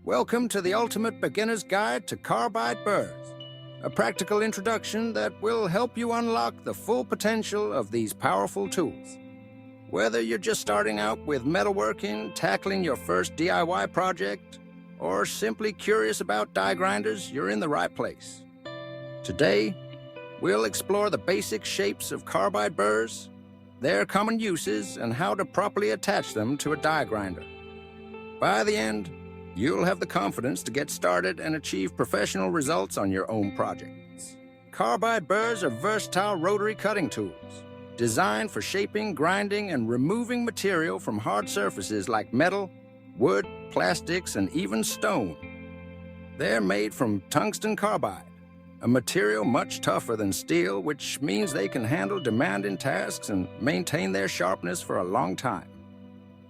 Welcome to the ultimate beginner's guide to Carbide Burrs, a practical introduction that will help you unlock the full potential of these powerful tools. Whether you're just starting out with metalworking, tackling your first DIY project, or simply curious about die grinders, you're in the right place. Today, we'll explore the basic shapes of carbide burrs, their common uses, and how to properly attach them to a die grinder. By the end, you'll have the confidence to get started and achieve professional results on your own projects. Carbide burrs are versatile rotary cutting tools, designed for shaping, grinding, and removing material from hard surfaces like metal, wood, plastics, and even stone. They're made from tungsten carbide, a material much tougher than steel, which means they can handle demanding tasks and maintain their sharpness for a long time.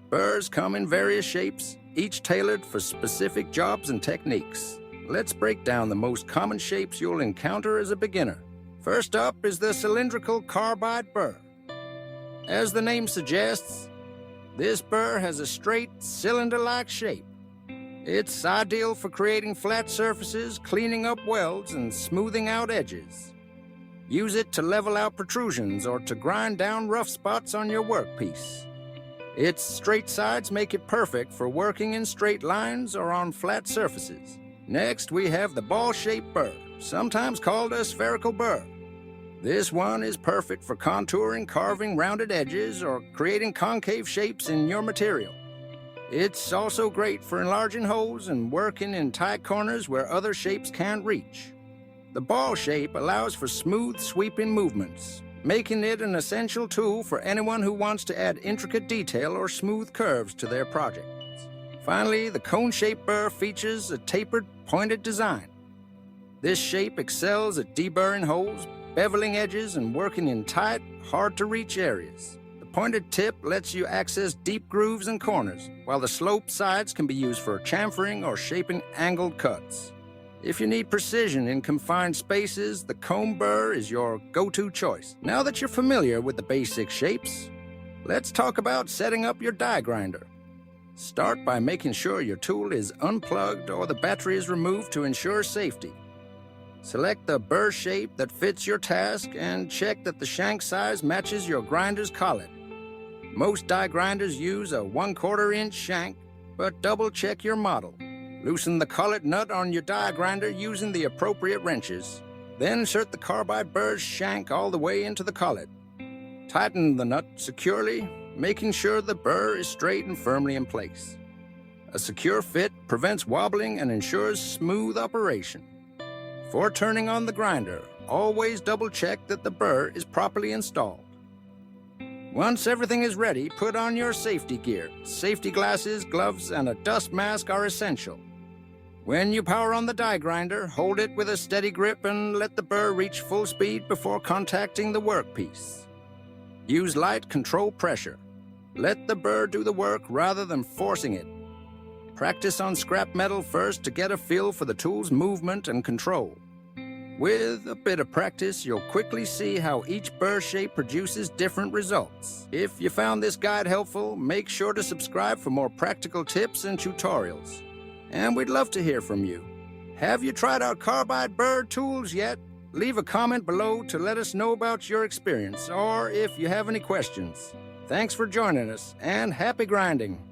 Burrs come in various shapes, each tailored for specific jobs and techniques. Let's break down the most common shapes you'll encounter as a beginner. First up is the cylindrical carbide burr. As the name suggests, this burr has a straight, cylinder-like shape. It's ideal for creating flat surfaces, cleaning up welds, and smoothing out edges. Use it to level out protrusions or to grind down rough spots on your workpiece. Its straight sides make it perfect for working in straight lines or on flat surfaces. Next, we have the ball-shaped burr, sometimes called a spherical burr. This one is perfect for contouring, carving rounded edges, or creating concave shapes in your material. It's also great for enlarging holes and working in tight corners where other shapes can't reach. The ball shape allows for smooth, sweeping movements, making it an essential tool for anyone who wants to add intricate detail or smooth curves to their projects. Finally, the cone-shaped burr features a tapered, pointed design. This shape excels at deburring holes, beveling edges, and working in tight, hard-to-reach areas. The pointed tip lets you access deep grooves and corners, while the sloped sides can be used for chamfering or shaping angled cuts. If you need precision in confined spaces, the cone burr is your go-to choice. Now that you're familiar with the basic shapes, let's talk about setting up your die grinder. Start by making sure your tool is unplugged or the battery is removed to ensure safety. Select the burr shape that fits your task and check that the shank size matches your grinder's collet. Most die grinders use a 1/4 inch shank, but double-check your model. Loosen the collet nut on your die grinder using the appropriate wrenches. Then insert the carbide burr's shank all the way into the collet. Tighten the nut securely, making sure the burr is straight and firmly in place. A secure fit prevents wobbling and ensures smooth operation. Before turning on the grinder, always double-check that the burr is properly installed. Once everything is ready, put on your safety gear. Safety glasses, gloves, and a dust mask are essential. When you power on the die grinder, hold it with a steady grip and let the burr reach full speed before contacting the workpiece. Use light, controlled pressure. Let the burr do the work rather than forcing it. Practice on scrap metal first to get a feel for the tool's movement and control. With a bit of practice, you'll quickly see how each burr shape produces different results. If you found this guide helpful, make sure to subscribe for more practical tips and tutorials. And we'd love to hear from you. Have you tried out carbide burr tools yet? Leave a comment below to let us know about your experience, or if you have any questions. Thanks for joining us, and happy grinding!